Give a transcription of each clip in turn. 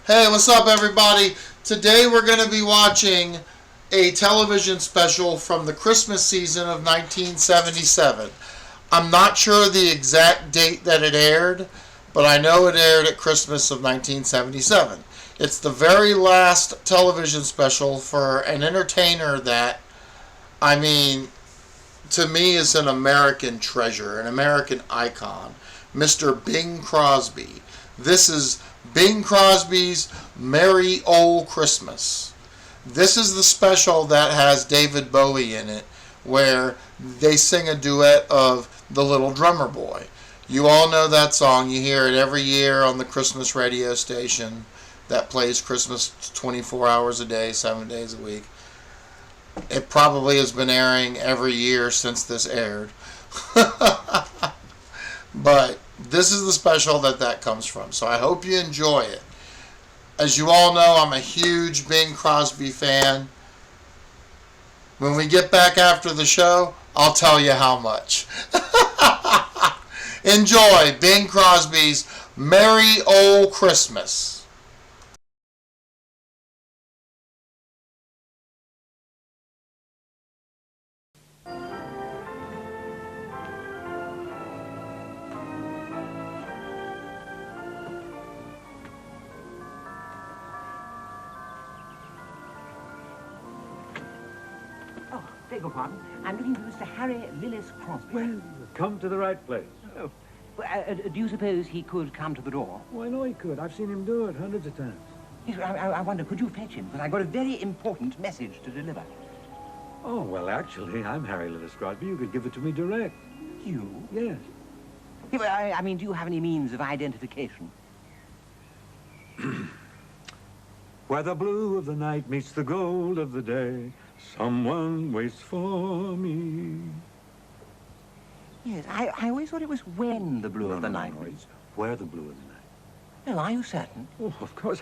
Hey, what's up, everybody? Today we're going to be watching a television special from the Christmas season of 1977. I'm not sure the exact date that it aired, but I know it aired at Christmas of 1977. It's the very last television special for an entertainer that, to me, is an American treasure, an American icon, Mr. Bing Crosby. This is Bing Crosby's Merry Old Christmas. This is the special that has David Bowie in it, where they sing a duet of The Little Drummer Boy. You all know that song. You hear it every year on the Christmas radio station that plays Christmas 24 hours a day, 7 days a week. It probably has been airing every year since this aired. But this is the special that comes from. So I hope you enjoy it. As you all know, I'm a huge Bing Crosby fan. When we get back after the show, I'll tell you how much. Enjoy Bing Crosby's Merry Old Christmas. Beg your pardon. I'm looking for Mr. Harry Lillis Crosby. Well, come to the right place. Oh. Do you suppose he could come to the door? Oh, I know he could. I've seen him do it hundreds of times. Yes, I wonder, could you fetch him? Because I've got a very important message to deliver. Oh, well, actually, I'm Harry Lillis Crosby. You could give it to me direct. You? Yes. Yeah, but do you have any means of identification? Where the blue of the night meets the gold of the day, someone waits for me. Yes, I always thought it was when the blue of the night. No, it's where the blue of the night. Well, are you certain? Oh, of course.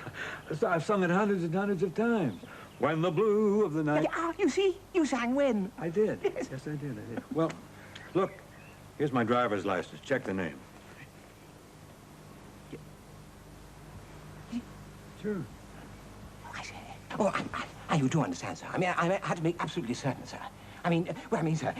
I've sung it hundreds and hundreds of times. When the blue of the night... Ah, you see? You sang when. I did. Yes, I did. Well, look, here's my driver's license. Check the name. Sure. I say. Oh, you do understand, sir. I had to make absolutely certain, sir. Sir,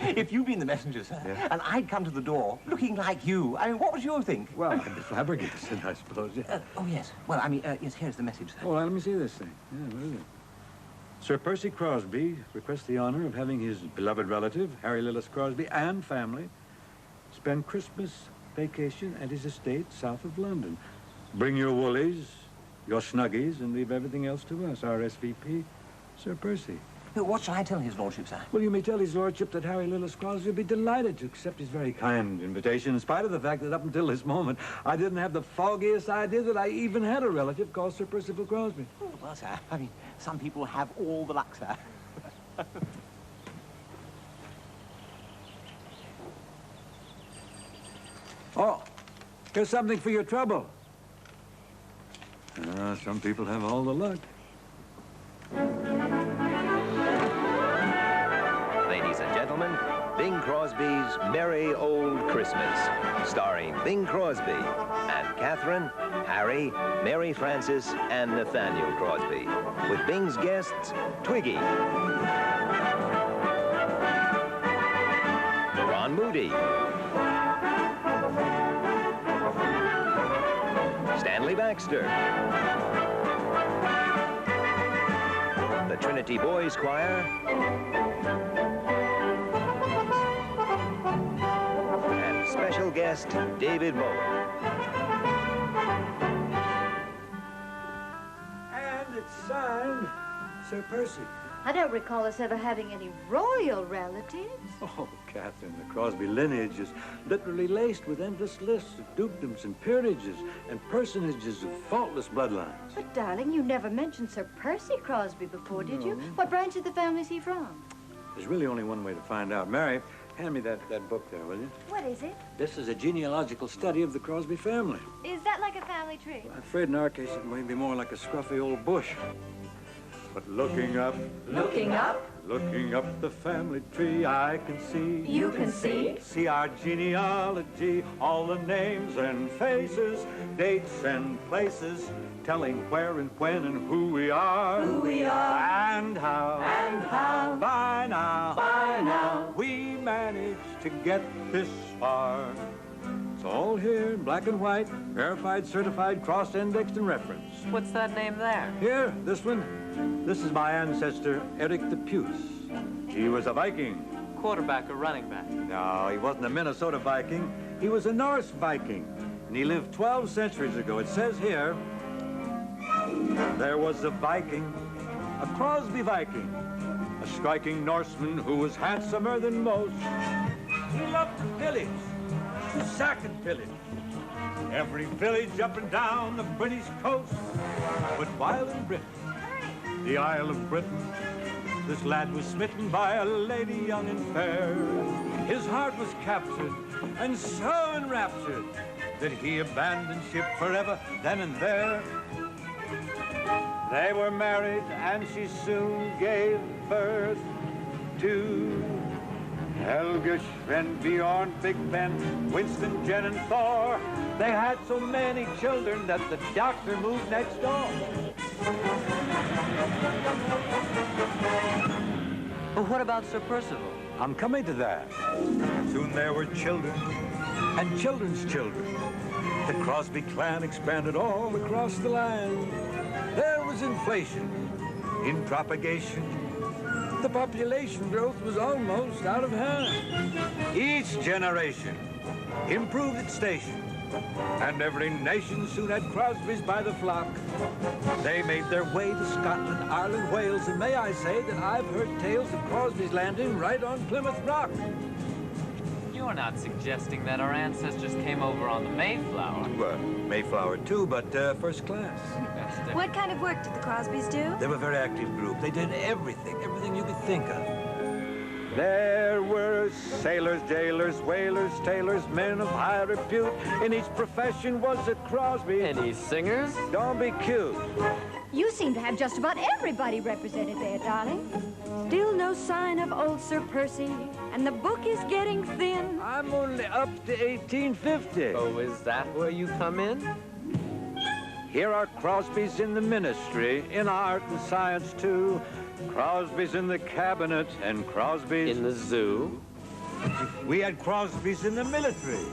if you'd been the messenger, sir, yeah, and I'd come to the door looking like you, what would you think? Well, I'd be flabbergasted, I suppose, yeah. Oh, yes. Well, yes, here's the message, sir. Oh, well, let me see this thing. Yeah, what is it? Sir Percy Crosby requests the honor of having his beloved relative, Harry Lillis Crosby, and family spend Christmas vacation at his estate south of London. Bring your woolies, your snuggies, and leave everything else to us, RSVP, Sir Percy. What shall I tell his lordship, sir? Well, you may tell his lordship that Harry Lillis Crosby would be delighted to accept his very kind invitation, in spite of the fact that up until this moment, I didn't have the foggiest idea that I even had a relative called Sir Percival Crosby. Oh, well, sir, some people have all the luck, sir. Oh, here's something for your trouble. Some people have all the luck. Ladies and gentlemen, Bing Crosby's Merry Old Christmas, starring Bing Crosby and Catherine, Harry, Mary Frances, and Nathaniel Crosby, with Bing's guests, Twiggy, Ron Moody, Stanley Baxter, the Trinity Boys Choir, and special guest, David Bowie. And it's signed Sir Percy. I don't recall us ever having any royal relatives. Oh, Catherine, the Crosby lineage is literally laced with endless lists of dukedoms and peerages and personages of faultless bloodlines. But, darling, you never mentioned Sir Percy Crosby before, did you? What branch of the family is he from? There's really only one way to find out. Mary, hand me that book there, will you? What is it? This is a genealogical study of the Crosby family. Is that like a family tree? I'm afraid in our case it may be more like a scruffy old bush. But looking up the family tree, I can see. You can see? See our genealogy, all the names and faces, dates and places, telling where and when and who we are. And how. By now. We managed to get this far. It's all here in black and white, verified, certified, cross-indexed, and referenced. What's that name there? Here, this one. This is my ancestor, Eric the Puce. He was a Viking. Quarterback or running back? No, he wasn't a Minnesota Viking. He was a Norse Viking. And he lived 12 centuries ago. It says here, there was a Viking, a Crosby Viking, a striking Norseman who was handsomer than most. He loved to pillage, to sack and pillage. Every village up and down the British coast. But while in Britain, the Isle of Britain, this lad was smitten by a lady young and fair. His heart was captured and so enraptured that he abandoned ship forever then and there. They were married and she soon gave birth to Helga, Sven, Bjorn, Big Ben, Winston, Jen, and Thor. They had so many children that the doctor moved next door. But what about Sir Percival? I'm coming to that. Soon there were children and children's children. The Crosby clan expanded all across the land. There was inflation in propagation. The population growth was almost out of hand. Each generation improved its station, and every nation soon had Crosbys by the flock. They made their way to Scotland, Ireland, Wales, and may I say that I've heard tales of Crosby's landing right on Plymouth Rock. You're not suggesting that our ancestors came over on the Mayflower? Well, Mayflower too, but first class. That's different. What kind of work did the Crosbys do? They were a very active group. They did everything you could think of. There were sailors, jailers, whalers, tailors, men of high repute. In each profession was a Crosby. Any singers? Don't be cute. You seem to have just about everybody represented there, darling. Still no sign of old Sir Percy, and the book is getting thin. I'm only up to 1850. Oh, is that where you come in? Here are Crosbys in the ministry, in art and science too. Crosbys in the cabinet and Crosbys In the zoo? We had Crosbys in the military.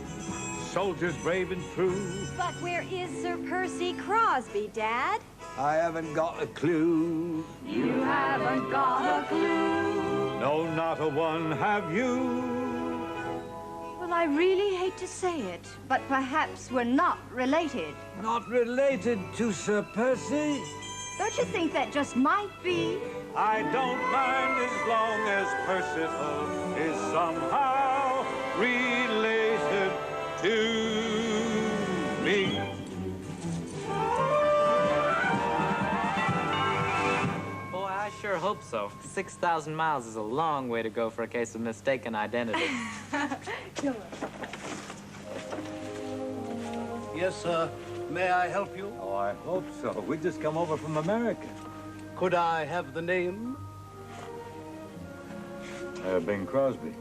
Soldiers brave and true. But where is Sir Percy Crosby, Dad? I haven't got a clue. You haven't got a clue. No, not a one have you. Well, I really hate to say it, but perhaps we're not related. Not related to Sir Percy? Don't you think that just might be? I don't mind as long as Percival is somehow related to me. Boy, I sure hope so. 6,000 miles is a long way to go for a case of mistaken identity. Yes, sir. May I help you? Oh, I hope so. We just come over from America. Could I have the name? Bing Crosby.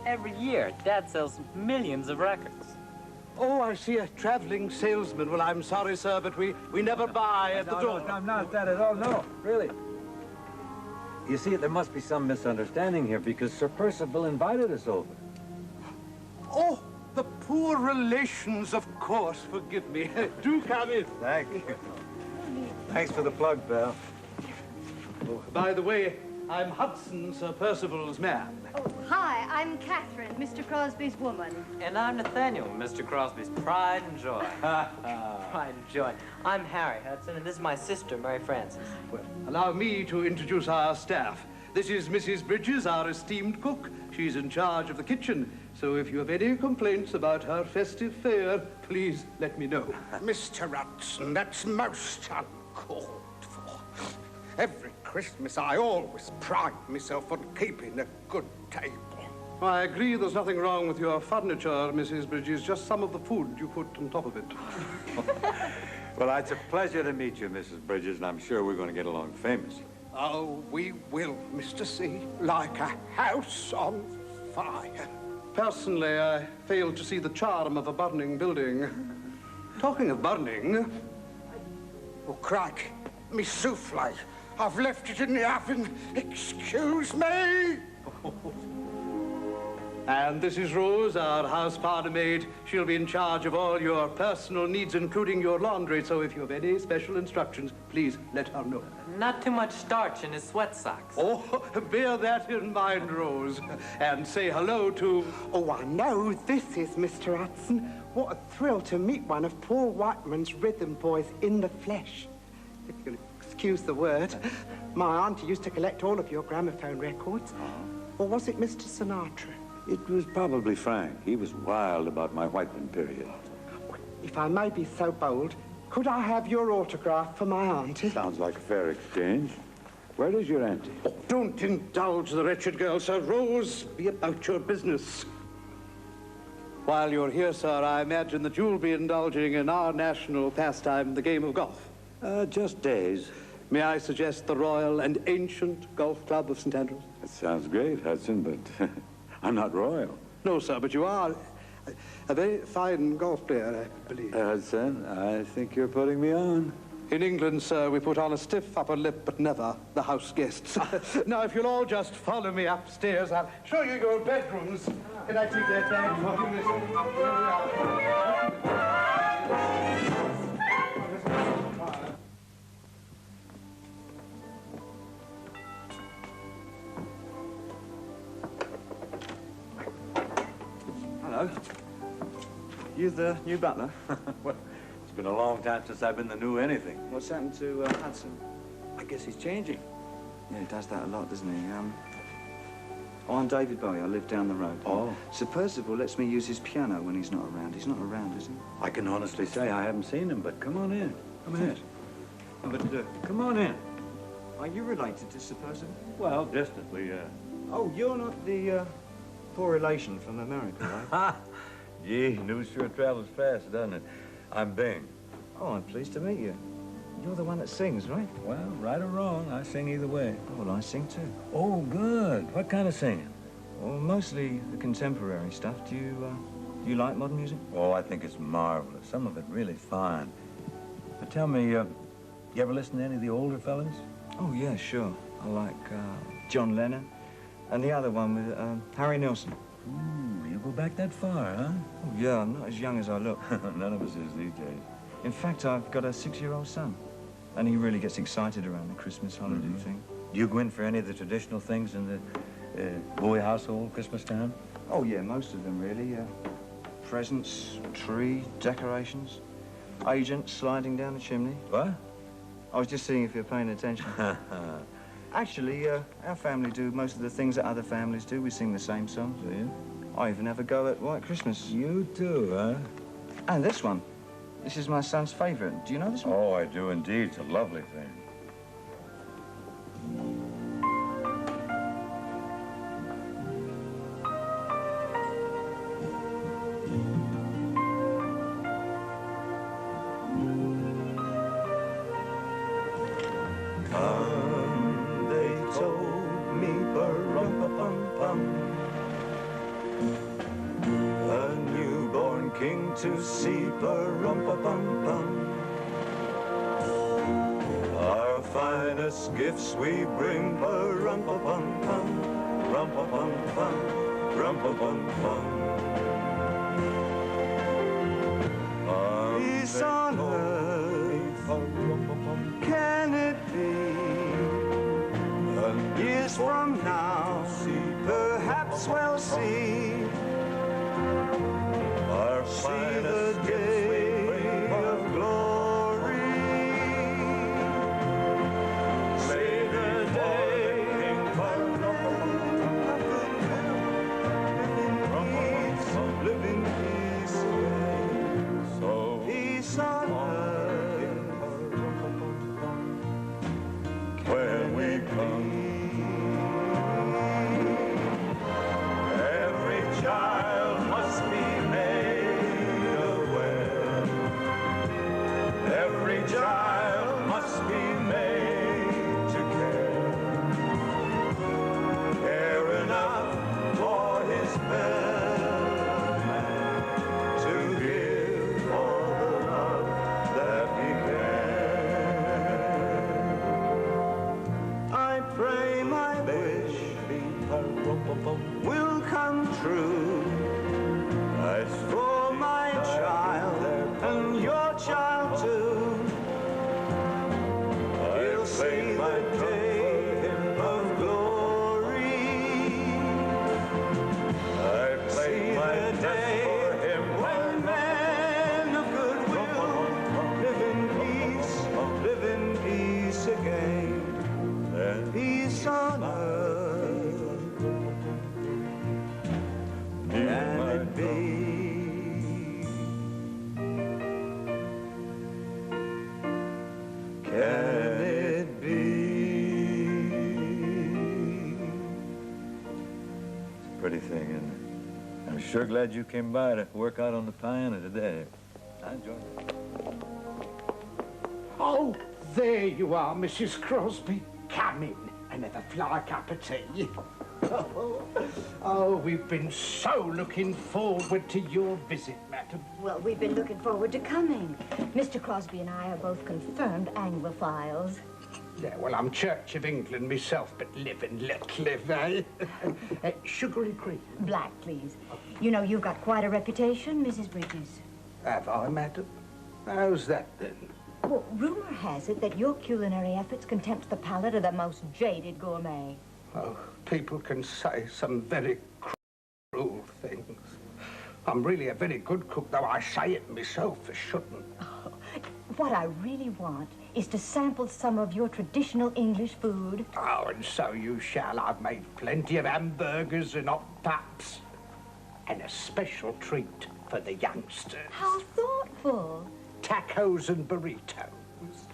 Every year, Dad sells millions of records. Oh, I see a traveling salesman. Well, I'm sorry, sir, but we never buy at the door. No, I'm not that at all. No, really. You see, there must be some misunderstanding here because Sir Percival invited us over. Oh, the poor relations, of course. Forgive me. Do come in. Thank you. Thanks for the plug, pal. Oh, by the way, I'm Hudson, Sir Percival's man. Oh, hi, I'm Catherine, Mr. Crosby's woman. And I'm Nathaniel, Mr. Crosby's pride and joy. Pride and joy. I'm Harry Hudson, and this is my sister, Mary Frances. Well, allow me to introduce our staff. This is Mrs. Bridges, our esteemed cook. She's in charge of the kitchen. So if you have any complaints about her festive fare, please let me know. Mr. Hudson, that's most uncalled for. Every Christmas I always pride myself on keeping a good table. Well, I agree there's nothing wrong with your furniture, Mrs. Bridges, just some of the food you put on top of it. Well, it's a pleasure to meet you, Mrs. Bridges, and I'm sure we're going to get along famously. Oh, we will, Mr. C. Like a house on fire. Personally, I fail to see the charm of a burning building. Talking of burning... Oh, crikey, me souffle. I've left it in the oven. Excuse me. And this is Rose, our house parlour maid. She'll be in charge of all your personal needs, including your laundry. So if you have any special instructions, please let her know. Not too much starch in his sweat socks. Oh, bear that in mind, Rose. And say hello to... Oh, I know. This is Mr. Hudson. What a thrill to meet one of Paul Whiteman's rhythm boys in the flesh. If you'll excuse the word. My auntie used to collect all of your gramophone records. Or was it Mr. Sinatra? It was probably Frank. He was wild about my Whiteman period. If I may be so bold, could I have your autograph for my auntie? Sounds like a fair exchange. Where is your auntie? Oh, don't indulge the wretched girl, Sir. Rose, be about your business. While you're here, sir, I imagine that you'll be indulging in our national pastime, the game of golf. Just days. May I suggest the Royal and Ancient Golf Club of St. Andrews? That sounds great, Hudson, but I'm not royal. No, sir, but you are a very fine golf player, I believe. Hudson, I think you're putting me on. In England, sir, we put on a stiff upper lip, but never the house guests. Now, if you'll all just follow me upstairs, I'll show you your bedrooms. Can I take that bag for you, miss? Here we are. Hello. You the new butler? Well, it's been a long time since I've been the new anything. What's happened to Hudson? I guess he's changing. Yeah, he does that a lot, doesn't he? Oh, I'm David Bowie. I live down the road. Oh. Sir Percival lets me use his piano when he's not around. He's not around, is he? I can honestly say I haven't seen him, but come on in. Come in. But come on in. Are you related to Sir Percival? Well, distantly, yeah. Oh, you're not the poor relation from America, right? Ha! Gee, news sure travels fast, doesn't it? I'm Bing. Oh, I'm pleased to meet you. You're the one that sings, right? Well, right or wrong, I sing either way. Oh, well, I sing too. Oh, good. What kind of singing? Well, mostly the contemporary stuff. Do you like modern music? Oh, I think it's marvelous. Some of it really fine. But tell me, you ever listen to any of the older fellas? Oh, yeah, sure. I like John Lennon and the other one with Harry Nilsson. Ooh, you go back that far, huh? Oh, yeah, I'm not as young as I look. None of us is these days. In fact, I've got a 6-year-old son. And he really gets excited around the Christmas holiday thing. Do you go in for any of the traditional things in the Bowie household Christmas time? Oh, yeah, most of them, really. Presents, tree, decorations, agents sliding down the chimney. What? I was just seeing if you're paying attention. Actually, our family do most of the things that other families do. We sing the same songs. Do you? I even have a go at White Christmas. You too, huh? And this one. This is my son's favorite. Do you know this one? Oh, I do indeed. It's a lovely thing. Come, they told me, ba-rum-pa-pum-pum, a newborn king to see, ba-rum-pa-pum-pum. Our finest gifts we bring, ba-rum-pa-pum-pum, rum-pa-pum-pum, rum-pa-pum-pum. Peace on earth, can it be? Years from now, perhaps we'll see. Our finest day of glory. See the day of live in peace, so peace on earth when we come. Every child must be made tune. He'll sing my day of glory. I played my day when men of goodwill live in peace again. And peace on earth, can it be? Can it be? It's a pretty thing, isn't it? I'm sure glad you came by to work out on the piano today. I enjoyed it. Oh, there you are, Mrs. Crosby. Come in and have a fly cup of tea. Oh, we've been so looking forward to your visit, madam. Well, we've been looking forward to coming. Mr. Crosby and I are both confirmed Anglophiles. Yeah, well, I'm Church of England myself, but live and let live, eh? Sugary cream. Black, please. You know, you've got quite a reputation, Mrs. Bridges. Have I, madam? How's that, then? Well, rumor has it that your culinary efforts can tempt the palate of the most jaded gourmet. Oh, people can say some very cruel things. I'm really a very good cook, though I say it myself, I shouldn't. Oh, what I really want is to sample some of your traditional English food. Oh, and so you shall. I've made plenty of hamburgers and hot pups. And a special treat for the youngsters. How thoughtful. Tacos and burritos.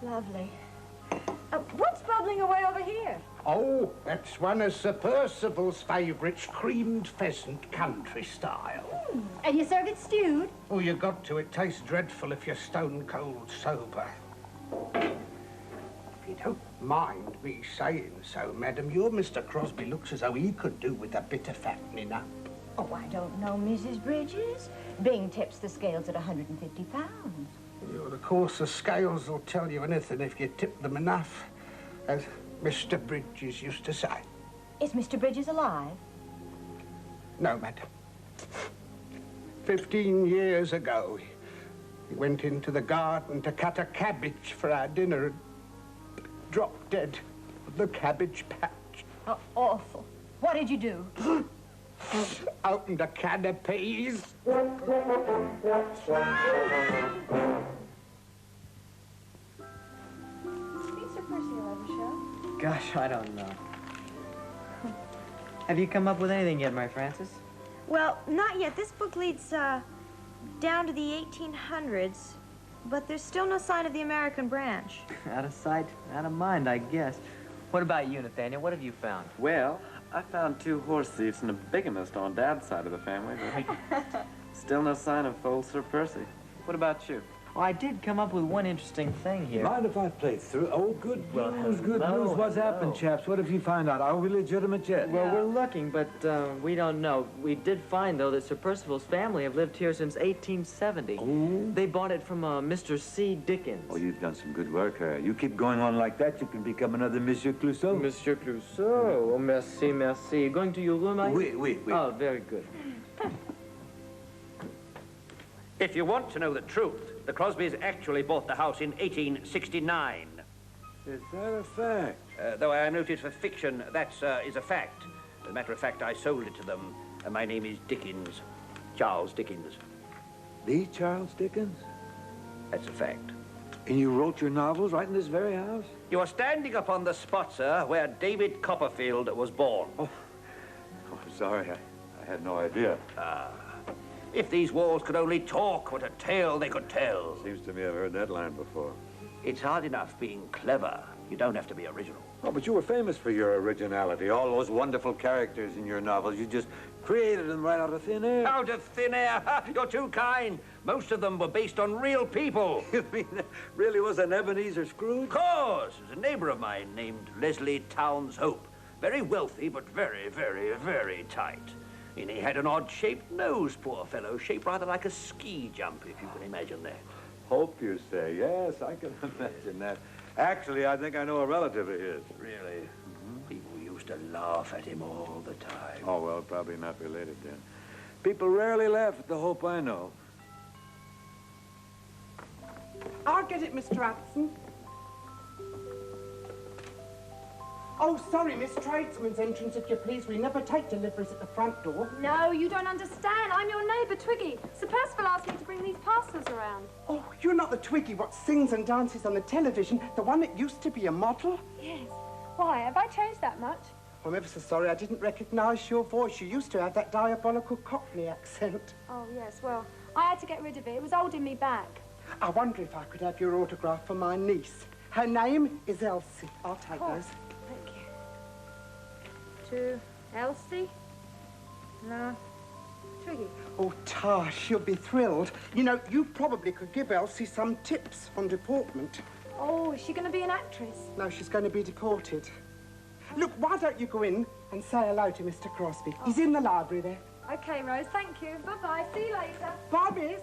Lovely. What's bubbling away over here? Oh, that's one of Sir Percival's favourites, creamed pheasant country style. And you serve it stewed? Oh, you got to. It tastes dreadful if you're stone cold sober. If you don't mind me saying so, madam, your Mr. Crosby looks as though he could do with a bit of fattening up. Oh, I don't know, Mrs. Bridges. Bing tips the scales at 150 pounds. Well, of course, the scales will tell you anything if you tip them enough, as Mr. Bridges used to say. Is Mr. Bridges alive? No, madam. 15 years ago, he went into the garden to cut a cabbage for our dinner and dropped dead on the cabbage patch. Oh, awful. What did you do? Opened a can of peas. Think Sir Percy will ever show? Gosh, I don't know. Have you come up with anything yet, Mary Frances? Well, not yet. This book leads down to the 1800s, but there's still no sign of the American branch. Out of sight, out of mind, I guess. What about you, Nathaniel? What have you found? Well, I found 2 horse thieves and a bigamist on Dad's side of the family, but still no sign of old Sir Percy. What about you? Well, I did come up with one interesting thing here. Mind if I play through? Oh, good news, good news. What's happened, chaps? What have you found out? Are we legitimate yet? Well, we're looking, but we don't know. We did find, though, that Sir Percival's family have lived here since 1870. Oh. They bought it from Mr. C. Dickens. Oh, you've done some good work, Harry. You keep going on like that, you can become another Monsieur Clouseau. Monsieur Clouseau. Oh, merci, merci. Going to your room, I... Oui. Oh, very good. If you want to know the truth, the Crosbys actually bought the house in 1869. Is that a fact? Though I noted for fiction, that is a fact. As a matter of fact, I sold it to them. My name is Dickens. Charles Dickens. The Charles Dickens? That's a fact. And you wrote your novels right in this very house? You are standing upon the spot, sir, where David Copperfield was born. Oh, sorry. I had no idea. If these walls could only talk, what a tale they could tell. Seems to me I've heard that line before. It's hard enough being clever. You don't have to be original. Oh, but you were famous for your originality. All those wonderful characters in your novels. You just created them right out of thin air. Out of thin air? You're too kind. Most of them were based on real people. You mean there really was an Ebenezer Scrooge? Of course. There's a neighbor of mine named Leslie Towns Hope. Very wealthy, but very, very, very tight. And he had an odd-shaped nose, poor fellow, shaped rather like a ski jump, if you can imagine that. Hope, you say? Yes, I can imagine that. Actually, I think I know a relative of his. Really? Mm-hmm. People used to laugh at him all the time. Oh, well, probably not related then. People rarely laugh at the Hope I know. I'll get it, Mr. Hudson. Oh, sorry, Miss Tradesman's entrance, if you please. We never take deliveries at the front door. No, you don't understand. I'm your neighbour, Twiggy. Sir Percival asked me to bring these parcels around. Oh, you're not the Twiggy what sings and dances on the television, the one that used to be a model? Yes. Why, have I changed that much? I'm ever so sorry I didn't recognise your voice. You used to have that diabolical Cockney accent. Oh, yes, well, I had to get rid of it. It was holding me back. I wonder if I could have your autograph for my niece. Her name is Elsie. I'll take those. Thank you. To Elsie? No. Twiggy. Oh, Tash, she'll be thrilled. You know, you probably could give Elsie some tips on deportment. Oh, is she going to be an actress? No, she's going to be deported. Look, why don't you go in and say hello to Mr. Crosby? Oh. He's in the library there. OK, Rose, thank you. Bye-bye. See you later. Bye, miss.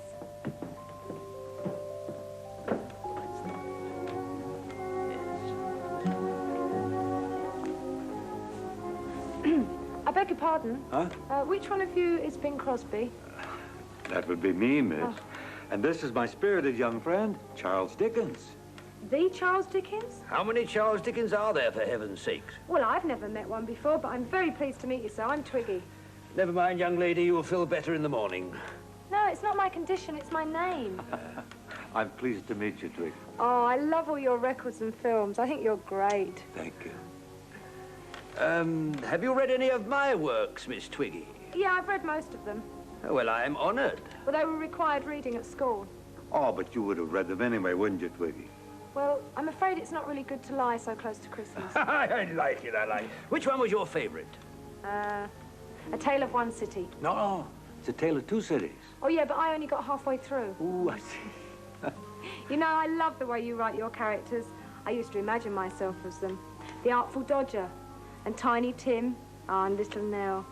I beg your pardon. Huh? Which one of you is Bing Crosby? That would be me, miss. Oh. And this is my spirited young friend, Charles Dickens. The Charles Dickens? How many Charles Dickens are there, for heaven's sakes? Well, I've never met one before, but I'm very pleased to meet you, sir. I'm Twiggy. Never mind, young lady, you'll feel better in the morning. No, it's not my condition, it's my name. I'm pleased to meet you, Twiggy. Oh, I love all your records and films. I think you're great. Thank you. Have you read any of my works, Miss Twiggy? Yeah, I've read most of them. Oh, well, I am honoured. Well, they were required reading at school. Oh, but you would have read them anyway, wouldn't you, Twiggy? Well, I'm afraid it's not really good to lie so close to Christmas. I like it, I like it. Which one was your favourite? A Tale of One City. No, it's a tale of two cities. Oh, yeah, but I only got halfway through. Ooh, I see. You know, I love the way you write your characters. I used to imagine myself as them. The Artful Dodger, and Tiny Tim, and Little Nell.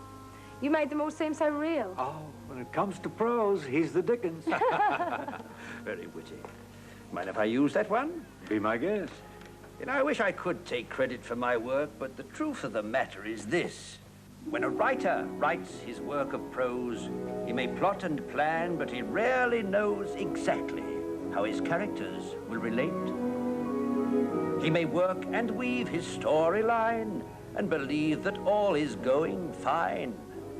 You made them all seem so real. Oh, when it comes to prose, he's the Dickens. Very witty. Mind if I use that one? Be my guest. You know, I wish I could take credit for my work, but the truth of the matter is this. When a writer writes his work of prose, he may plot and plan, but he rarely knows exactly how his characters will relate. He may work and weave his storyline and believe that all is going fine,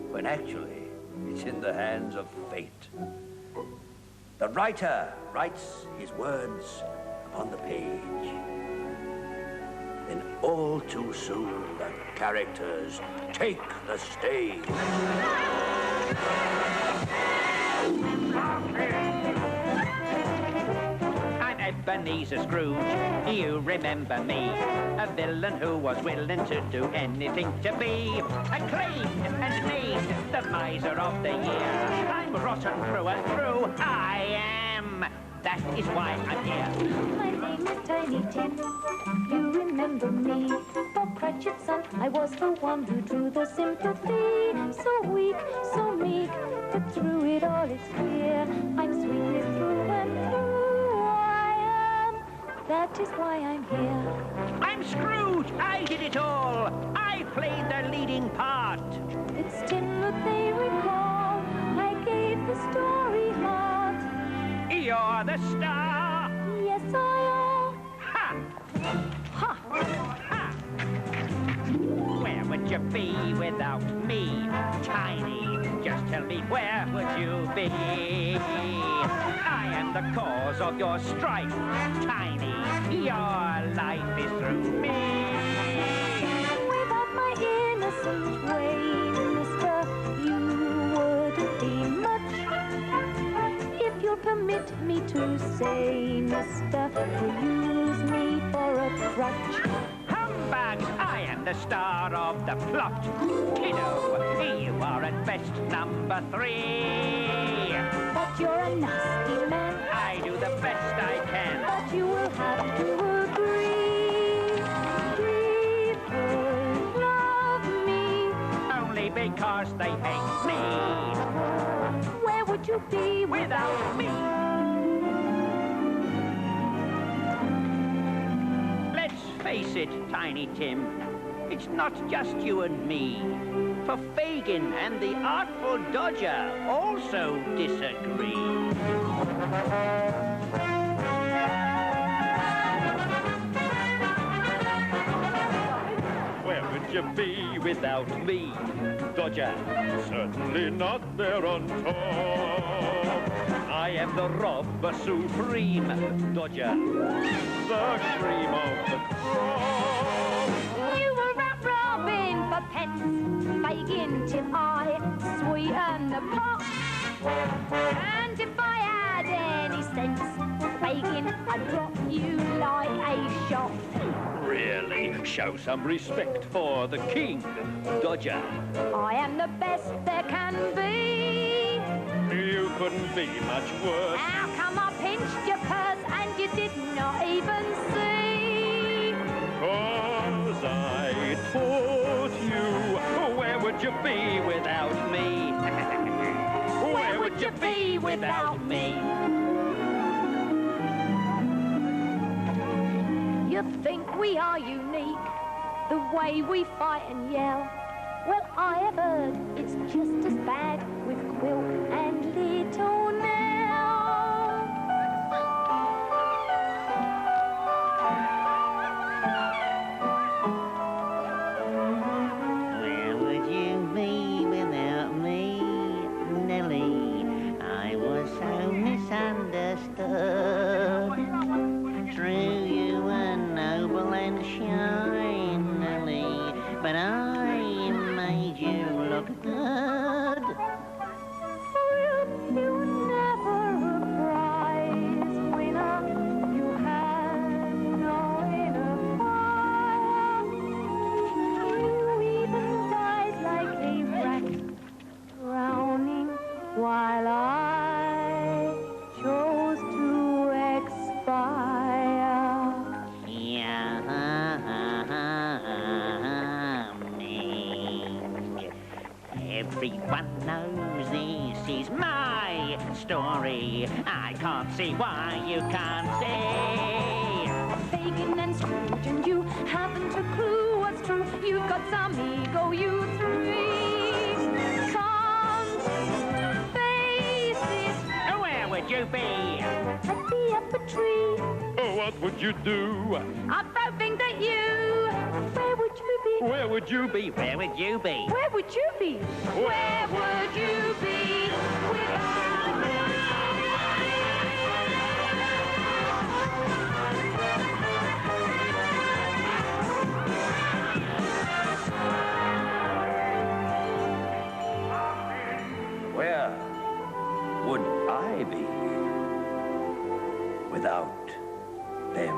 when actually it's in the hands of fate. The writer writes his words upon the page. Then all too soon, the characters take the stage. I'm Ebenezer Scrooge, you remember me? A villain who was willing to do anything to be acclaimed and named the miser of the year. I'm rotten through and through, I am. That is why I'm here. My name is Tiny Tim. You remember me? For Cratchit's son, I was the one who drew the sympathy. So weak, so meek, but through it all it's clear I'm sweetness through and through. I am. That is why I'm here. I'm Scrooge. I did it all. I played the leading part. It's Tim that they recall. I gave the story heart. You're the star. Yes, I am. Ha! Ha! Ha! Where would you be without me, Tiny? Just tell me, where would you be? I am the cause of your strife, Tiny. Your life is through me. Without my innocent way, mister, you wouldn't be much. If you'll permit me to say, mister, you use me for a crutch. Humbug! I am the star of the plot. Kiddo, you are at best number 3. But you're a nasty man. I do the best I can. But you will have to agree. People love me. Only because they hate me. Where would you be without me? Let's face it, Tiny Tim. It's not just you and me. For Fagin and the Artful Dodger also disagree. you be without me, Dodger? Certainly not there on top. I am the robber supreme, Dodger, the cream of the crop. You were out robbing for pence, begging till I sweeten the pot. And if I had any sense, begging, I'd drop you like a shot. Really, show some respect for the king, Dodger. I am the best there can be. You couldn't be much worse. How come I pinched your purse and you did not even see? 'Cause I taught you. Where would you be without me? Where would you be without me? You think we are unique, the way we fight and yell. Well, I have heard it's just as bad with Quilt and Little Nell. Where would you be without me, Nellie? I was so misunderstood. True, you were noble and shy, Nellie, but I made you look good. You never a prize winner. You had no inner fire. You even died like a rat, drowning while I chose to expire. Everyone knows this is my story. I can't see why you can't see. Fagin and Scrooge, and you haven't a clue what's true. You've got some ego, you three. Can't face it. Where would you be? I'd be up a tree. Oh, what would you do? I'm hoping that you. Where would you be? Where would you be? Where would you be? Where would you be? Where would you be without me? Where would I be without them?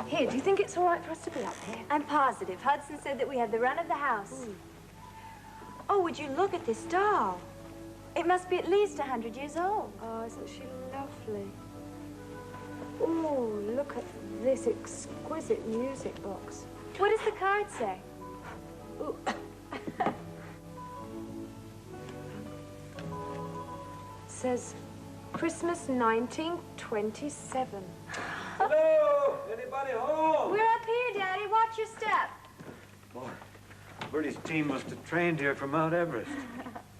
Here, do you think it's all right for us to be up here? I'm positive. Hudson said that we had the run of the house. Oh, would you look at this doll? It must be at least 100 years old. Oh, isn't she lovely? Oh, look at this exquisite music box. What does the card say? Ooh. Says Christmas 1927. Hello? Anybody home? We're up here, Daddy. Watch your step. Boy, Bertie's team must have trained here from Mount Everest.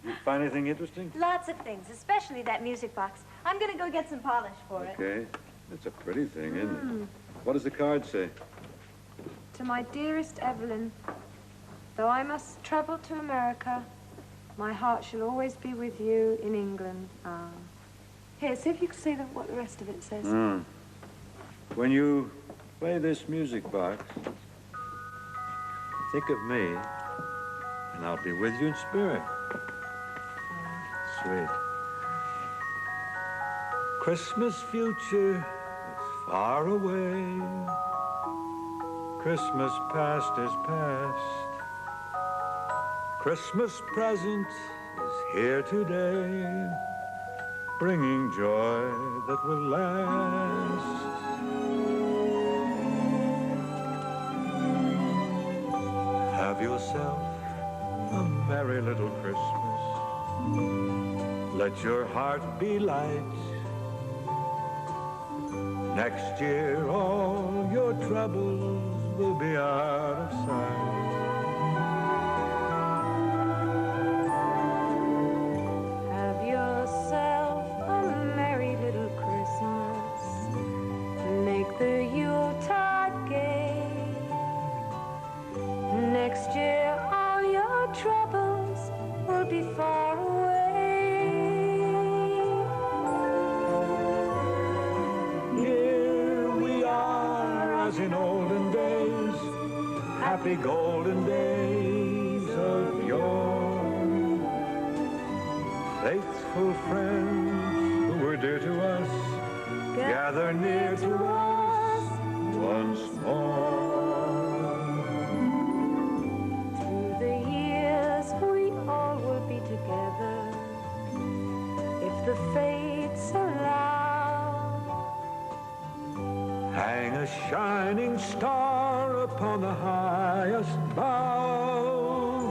You find anything interesting? Lots of things, especially that music box. I'm going to go get some polish for it. Okay. It's a pretty thing, isn't it? What does the card say? To my dearest Evelyn, though I must travel to America, my heart shall always be with you in England. Ah. Here, see if you can see what the rest of it says. When you play this music box, think of me, and I'll be with you in spirit. Sweet. Christmas future is far away. Christmas past is past. Christmas present is here today, bringing joy that will last. Have yourself a merry little Christmas. Let your heart be light. Next year, all your troubles will be out of sight. Have yourself a merry little Christmas. Make the Yuletide gay. Next year, all your troubles will be far away. Here we are, as in olden days, happy golden days of yore. Faithful friends who were dear to us, gather near to us once more. Through the years, we all will be together, if the fates allow. Hang a shining star upon the highest bough,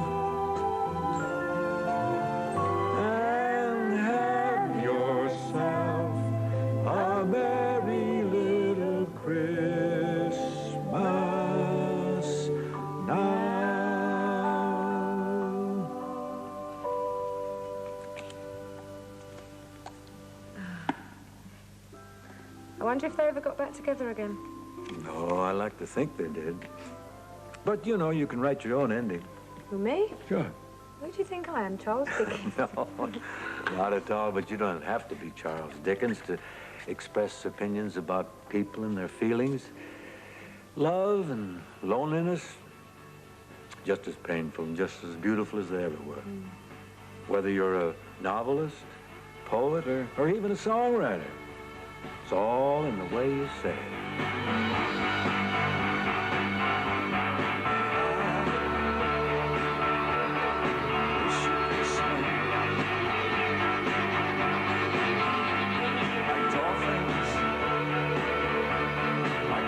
and have yourself a merry little Christmas now. I wonder if they ever got back together again. No, I like to think they did. But, you know, you can write your own ending. Who, me? Sure. Who do you think I am, Charles Dickens? No, not at all, but you don't have to be Charles Dickens to express opinions about people and their feelings. Love and loneliness, just as painful and just as beautiful as they ever were. Whether you're a novelist, poet, or even a songwriter, it's all in the way you say it.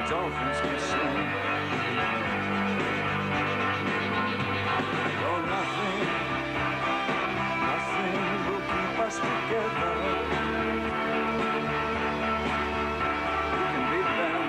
Dolphins can swim. Oh, nothing will keep us together. We can beat them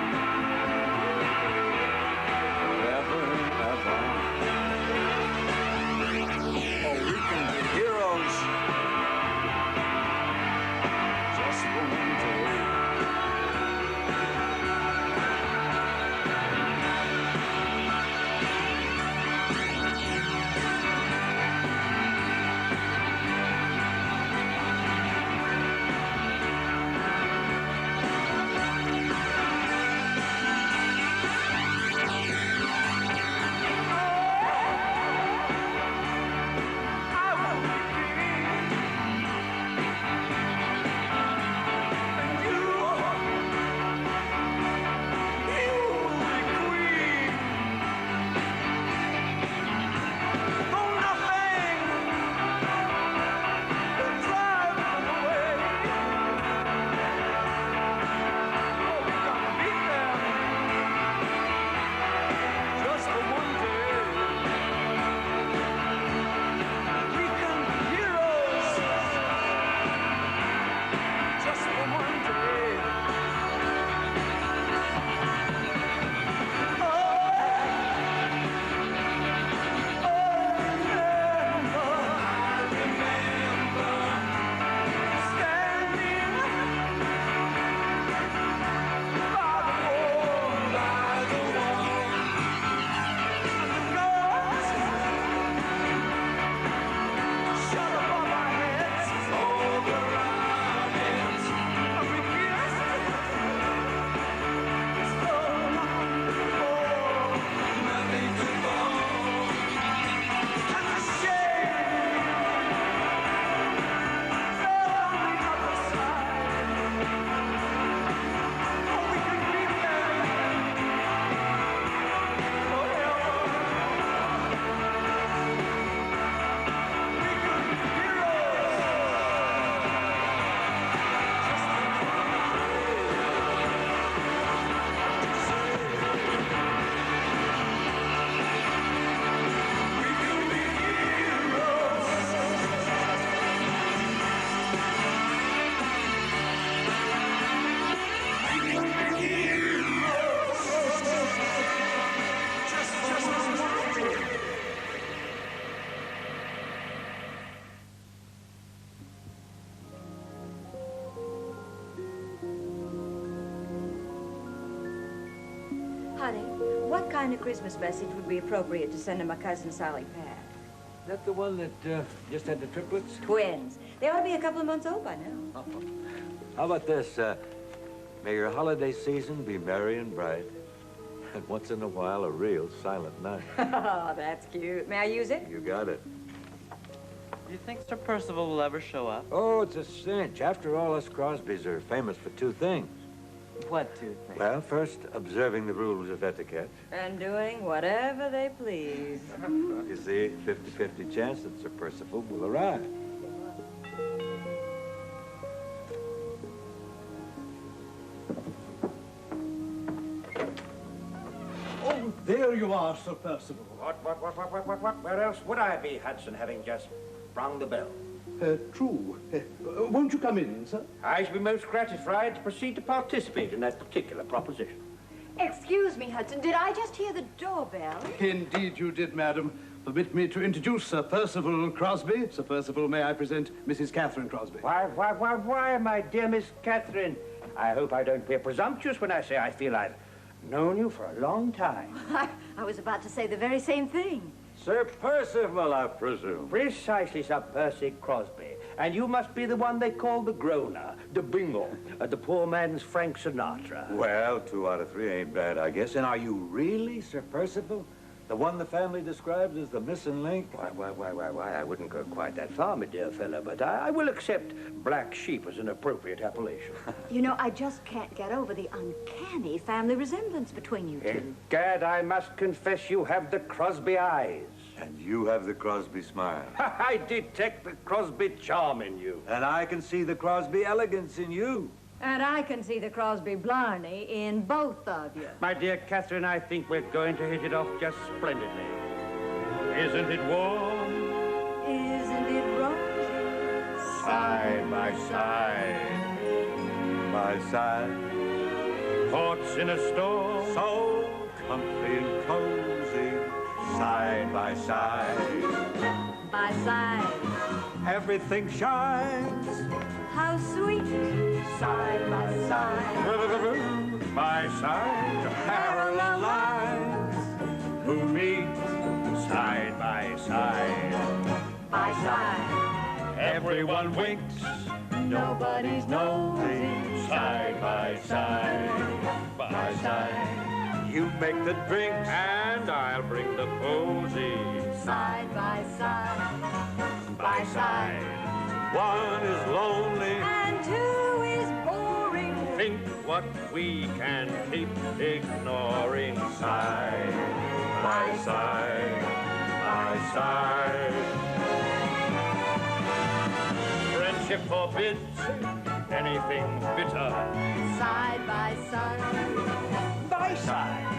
kind of Christmas message would be appropriate to send to my cousin Sally Pat? That the one that just had the triplets? Twins. They ought to be a couple of months old by now. How about this? May your holiday season be merry and bright, and once in a while a real silent night. Oh, that's cute. May I use it? You got it. Do you think Sir Percival will ever show up? Oh, it's a cinch. After all, us Crosbys are famous for two things. What two things? Well, first, observing the rules of etiquette. And doing whatever they please. You see, 50-50 chance that Sir Percival will arrive. Oh, there you are, Sir Percival. What? Where else would I be, Hudson, having just rung the bell? True. Won't you come in, sir? I shall be most gratified to proceed to participate in that particular proposition. Excuse me, Hudson, did I just hear the doorbell? Indeed you did, madam. Permit me to introduce Sir Percival Crosby. Sir Percival, may I present Mrs. Catherine Crosby? Why, my dear Miss Catherine? I hope I don't appear presumptuous when I say I feel I've known you for a long time. I was about to say the very same thing. Sir Percival, I presume. Precisely, Sir Percy Crosby. And you must be the one they call the groaner, the bingle, the poor man's Frank Sinatra. Well, 2 out of 3 ain't bad, I guess. And are you really Sir Percival? The one the family describes as the missing link? Why, I wouldn't go quite that far, my dear fellow, but I will accept black sheep as an appropriate appellation. You know, I just can't get over the uncanny family resemblance between you two. Gad, I must confess you have the Crosby eyes. And you have the Crosby smile. I detect the Crosby charm in you. And I can see the Crosby elegance in you. And I can see the Crosby Blarney in both of you. My dear Catherine, I think we're going to hit it off just splendidly. Isn't it warm? Isn't it rosy? Side by side. Thoughts in a storm. So comfy and cozy. Side by side. By side. Everything shines. How sweet. Side by side. By side. Parallel lines. Who meet side by side. By side. Everyone winks. Nobody's nosy. Side by side. By side. You make the drinks. And I'll bring the posy. Side by side. By side. One is lonely. And 2 is boring. Think what we can keep ignoring. Side by side. By side. Friendship forbids anything bitter. Side by side. By side.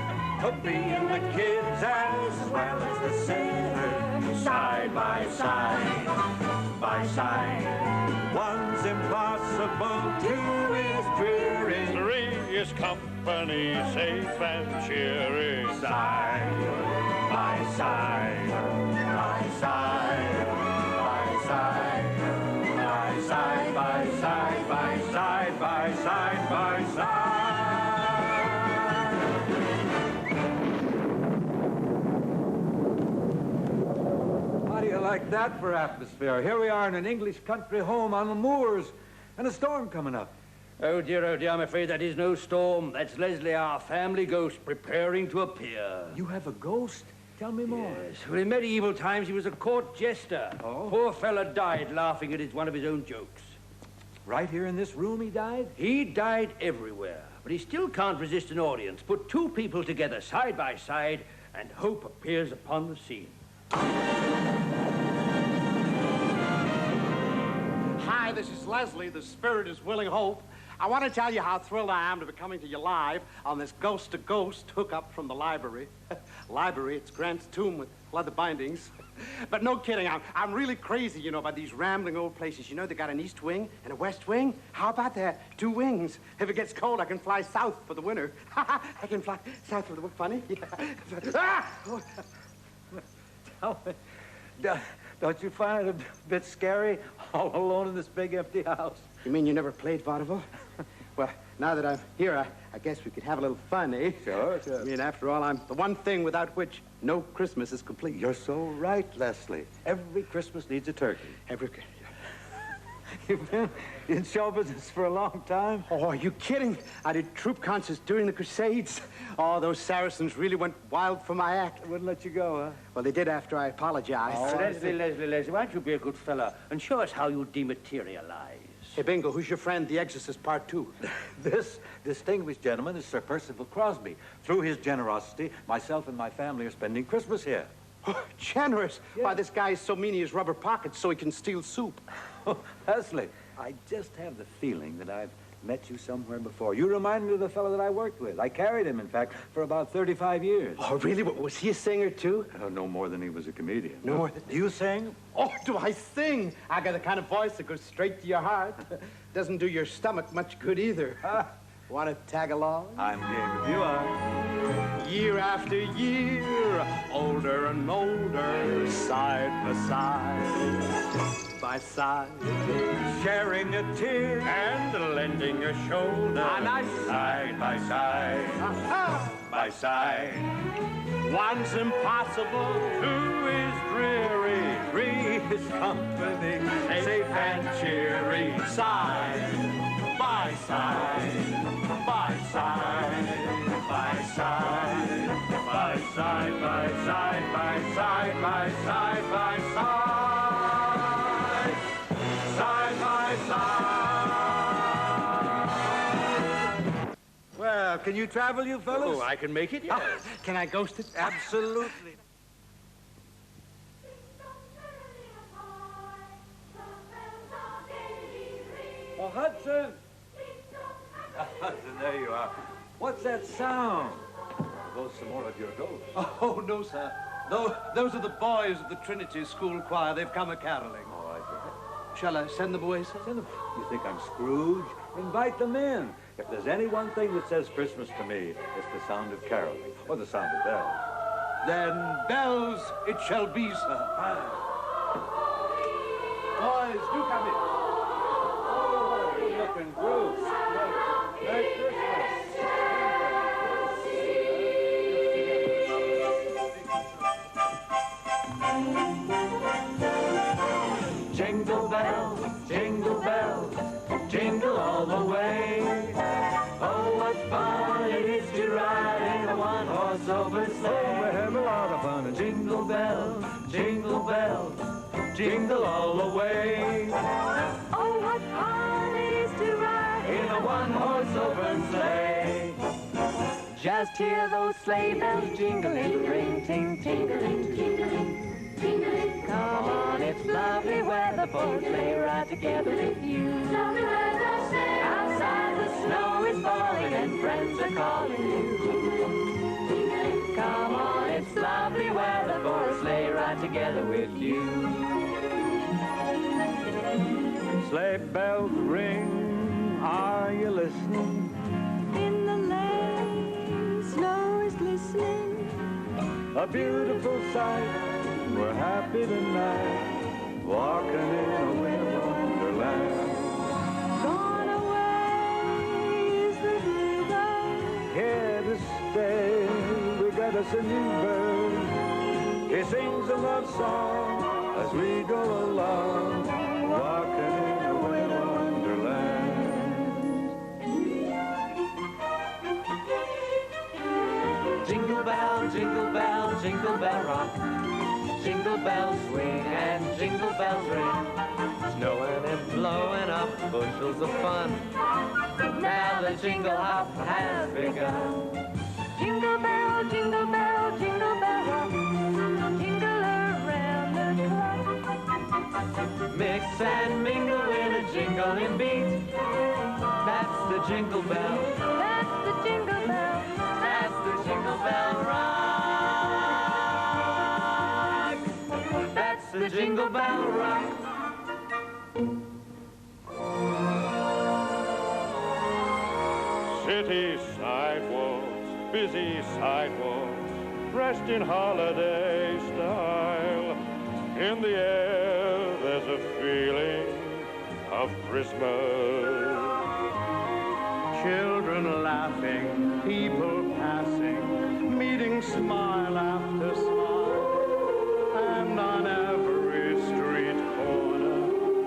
Of being the kids as well as the sinners. Side by side. By side. One's impossible, 2 is dreary. 3 is company, safe and cheery. Side by side. By side. By side. By side. By side. By side. By side. By side. How do you like that for atmosphere? Here we are in an English country home on the moors, and a storm coming up. Oh dear, I'm afraid that is no storm. That's Leslie, our family ghost, preparing to appear. You have a ghost? Tell me more. Yes. Well, in medieval times, he was a court jester. Oh? Poor fella died laughing at one of his own jokes. Right here in this room he died? He died everywhere, but he still can't resist an audience. Put 2 people together side by side, and hope appears upon the scene. Hi, this is Leslie. The spirit is willing hope. I want to tell you how thrilled I am to be coming to you live on this ghost-to-ghost hookup from the library. Library, it's Grant's tomb with leather bindings. But no kidding, I'm really crazy, you know, about these rambling old places. You know, they got an east wing and a west wing. How about that? 2 wings. If it gets cold, I can fly south for the winter. I can fly south for the winter. Funny? Yeah. Tell me, don't you find it a bit scary all alone in this big empty house? You mean you never played vaudeville? Well, now that I'm here, I guess we could have a little fun, eh? Sure. I mean, after all, I'm the one thing without which no Christmas is complete. You're so right, Leslie. Every Christmas needs a turkey. You've been in show business for a long time? Oh, are you kidding? I did troop concerts during the Crusades. Oh, those Saracens really went wild for my act. They wouldn't let you go, huh? Well, they did after I apologized. Oh, Leslie, why don't you be a good fella and show us how you dematerialize? Hey, Bingo, who's your friend, The Exorcist Part 2? This distinguished gentleman is Sir Percival Crosby. Through his generosity, myself and my family are spending Christmas here. Oh, generous? Yeah. Why, this guy is so mean he has rubber pockets so he can steal soup. Oh, Leslie, I just have the feeling that I've met you somewhere before. You remind me of the fellow that I worked with. I carried him, in fact, for about 35 years. Oh, really? Was he a singer, too? Oh, no more than he was a comedian. No more than... Do you sing? Oh, do I sing? I got the kind of voice that goes straight to your heart. Doesn't do your stomach much good either. Want to tag along? I'm game if you are. Year after year, older and older, side by side, sharing a tear and lending a shoulder, side by side, by side. One's impossible, two is dreary, three is company, safe and cheery, side by side, by side, by side, by side, by side, by side, by side, by side. Well, can you travel, you fellas? Oh, I can make it, yes. Can I ghost it? Absolutely. Oh, Hudson! Hudson, there you are. What's that sound? Those some more of your ghosts. Oh, no, sir. Those are the boys of the Trinity School Choir. They've come a-caroling. Oh, I see. Shall I send them away, sir? Send them. You think I'm Scrooge? Invite them in. If there's any one thing that says Christmas to me, it's the sound of caroling, or the sound of bells. Then bells it shall be, sir. Boys, do come in. Oh, good looking group. Merry Christmas. Jingle bells, jingle all the way. Oh, what fun it is to ride in a one-horse open sleigh. Oh, we have a lot of fun. And jingle bells, jingle all the way. Oh, what fun it is to ride In a one-horse open sleigh. Just hear those sleigh bells jingling, ring, ting, tingling, jingling. Come on, it's lovely weather for a sleigh ride together with you. Outside the snow is falling and friends are calling you. Come on, it's lovely weather for a sleigh ride together with you. Sleigh bells ring, are you listening? In the lane, snow is glistening. A beautiful sight. We're happy tonight, walking in a winter wonderland. Gone away is the bluebird. Here to stay, we got us a new bird. He sings a love song as we go along, walking in a winter wonderland. Jingle bell, jingle bell, jingle bell rock. Jingle bells swing and jingle bells ring. Snowing and blowing up bushels of fun. Now the jingle hop has begun. Jingle bell, jingle bell, jingle bell rock. Jingle around the clock. Mix and mingle in a jingling beat. That's the jingle bell. That's the jingle bell. That's the jingle bell rock. That's the jingle bell rock. City sidewalks, busy sidewalks, dressed in holiday style. In the air, there's a feeling of Christmas. laughing, people passing, meeting smile after smile, and on every street corner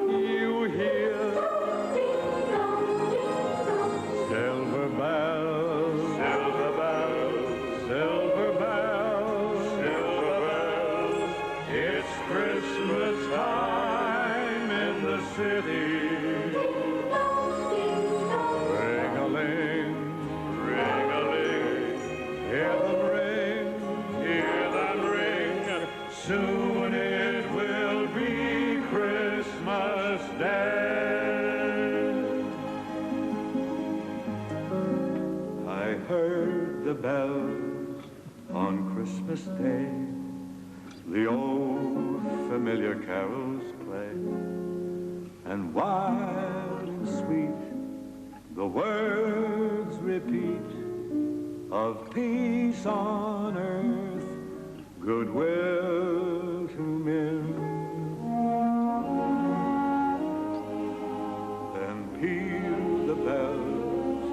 you hear silver bells, silver bells, silver bells, silver bells. It's Christmas time in the city. Ring-a-ling, ring-a-ling, hear them ring, hear them ring. Soon it will be Christmas Day. I heard the bells on Christmas Day, the old familiar carols play, and wild and sweet the words repeat of peace on earth, goodwill to men. Then peal the bells,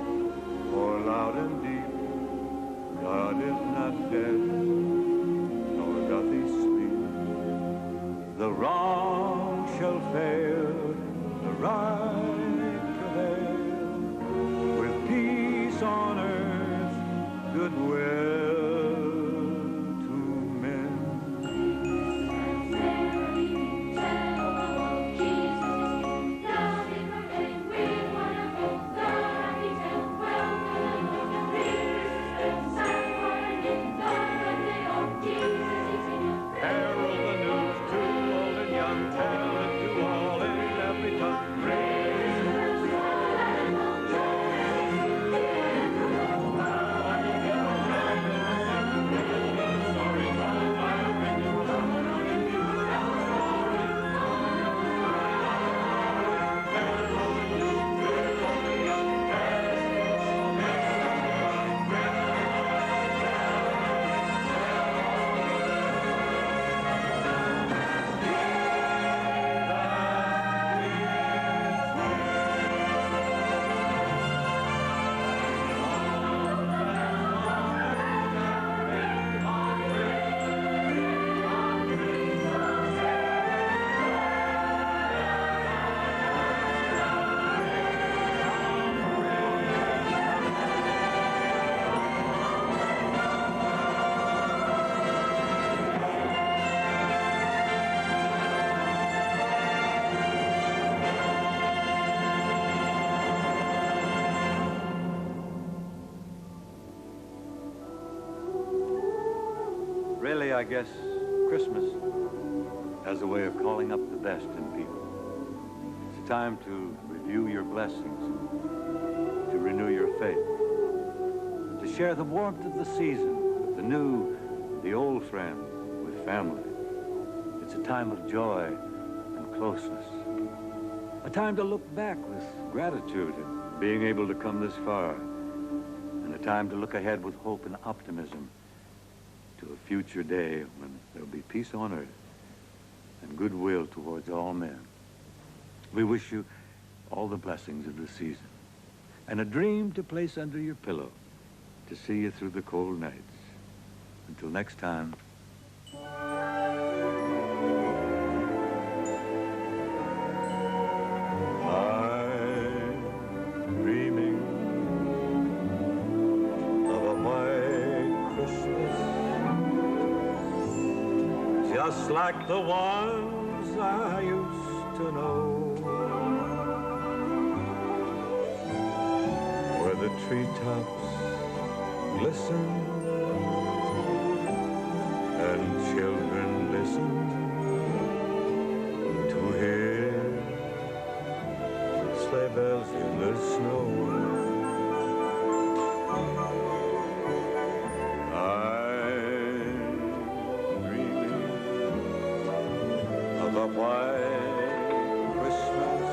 for loud and deep, God is not dead, nor doth he sleep. The wrong shall fail, the right prevail, with peace on earth, goodwill to men. Herald the news to old and young, tell it to all in every tongue. Really, I guess Christmas has a way of calling up the best in people. It's a time to review your blessings, to renew your faith, to share the warmth of the season with the new, the old friend, with family. It's a time of joy and closeness. A time to look back with gratitude at being able to come this far, and a time to look ahead with hope and optimism to a future day when there'll be peace on earth and goodwill towards all men. We wish you all the blessings of the season and a dream to place under your pillow to see you through the cold nights. Until next time. I'm dreaming of a white Christmas, just like the ones I used to know, where the treetops glisten and children listen to hear sleigh bells in the snow. A white Christmas,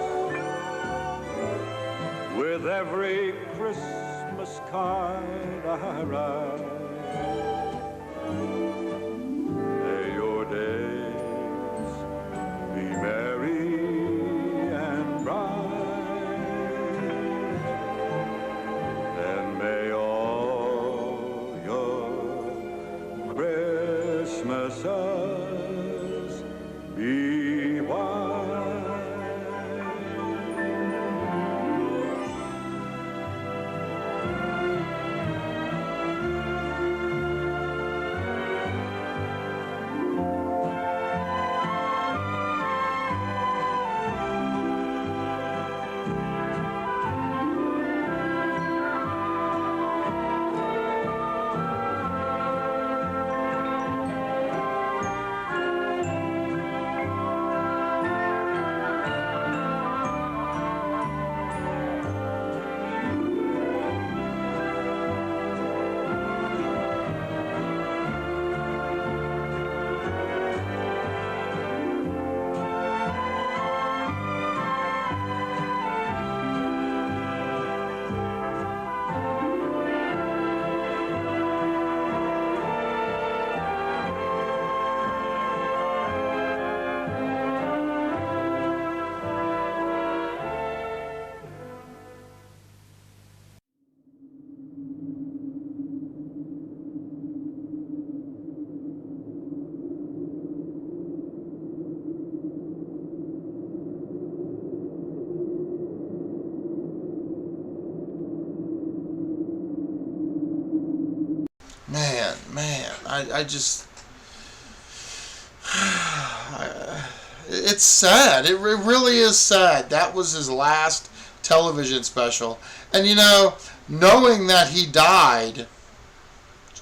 with every Christmas card I write. May your days be merry and bright, and may all Christmas, be wise. Man, I just, it's sad. It really is sad. That was his last television special. And you know, knowing that he died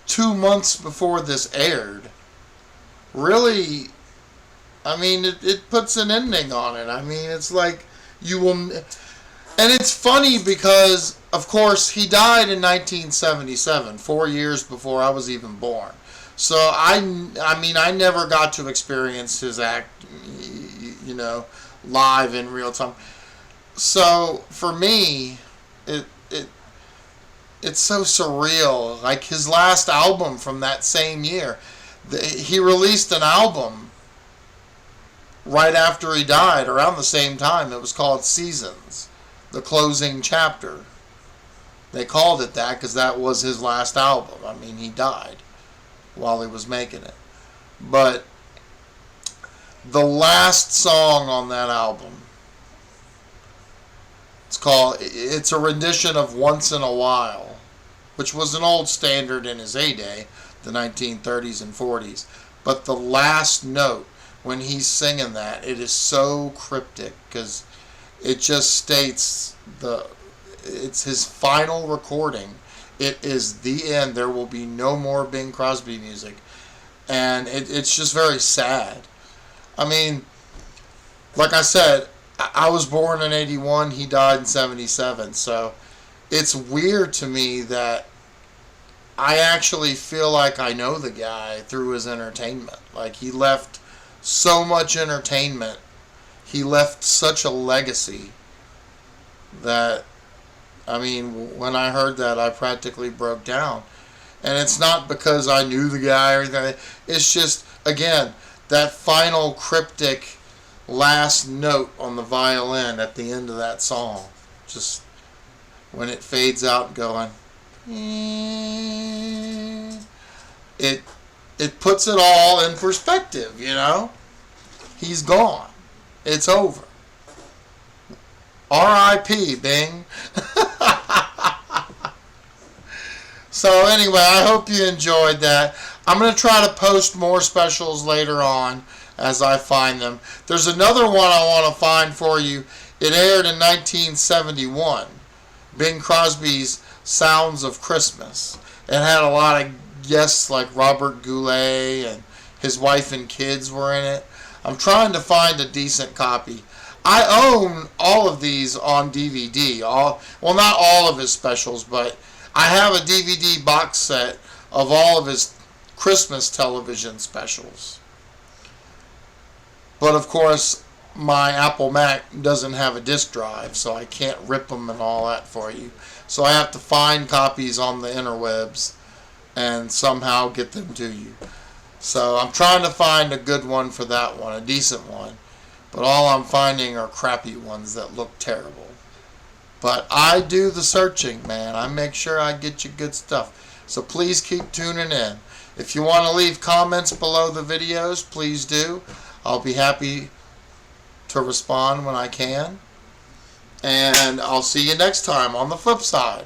2 months before this aired, really, I mean, it puts an ending on it. I mean, it's like, you will, and it's funny because, of course, he died in 1977, 4 years before I was even born. So I mean, I never got to experience his act, you know, live in real time. So for me, it's so surreal. Like his last album from that same year, he released an album right after he died, around the same time. It was called Seasons, the closing chapter. They called it that because that was his last album. I mean, he died while he was making it. But the last song on that album, it's a rendition of Once in a While, which was an old standard in his heyday, the 1930s and 40s. But the last note, when he's singing that, it is so cryptic because it just states it's his final recording. It is the end. There will be no more Bing Crosby music. And it's just very sad. I mean, like I said, I was born in 81. He died in 77. So it's weird to me that I actually feel like I know the guy through his entertainment. Like, he left so much entertainment. He left such a legacy that, I mean, when I heard that, I practically broke down. And it's not because I knew the guy or anything. It's just, again, that final cryptic last note on the violin at the end of that song. Just when it fades out going, it puts it all in perspective, you know? He's gone. It's over. R.I.P. Bing. So anyway, I hope you enjoyed that. I'm going to try to post more specials later on as I find them. There's another one I want to find for you. It aired in 1971. Bing Crosby's Sounds of Christmas. It had a lot of guests like Robert Goulet, and his wife and kids were in it. I'm trying to find a decent copy. I own all of these on DVD. Well, not all of his specials, but I have a DVD box set of all of his Christmas television specials. But of course, my Apple Mac doesn't have a disk drive, so I can't rip them and all that for you. So I have to find copies on the interwebs and somehow get them to you. So I'm trying to find a good one for that one, a decent one. But all I'm finding are crappy ones that look terrible. But I do the searching, man. I make sure I get you good stuff. So please keep tuning in. If you want to leave comments below the videos, please do. I'll be happy to respond when I can. And I'll see you next time on the flip side.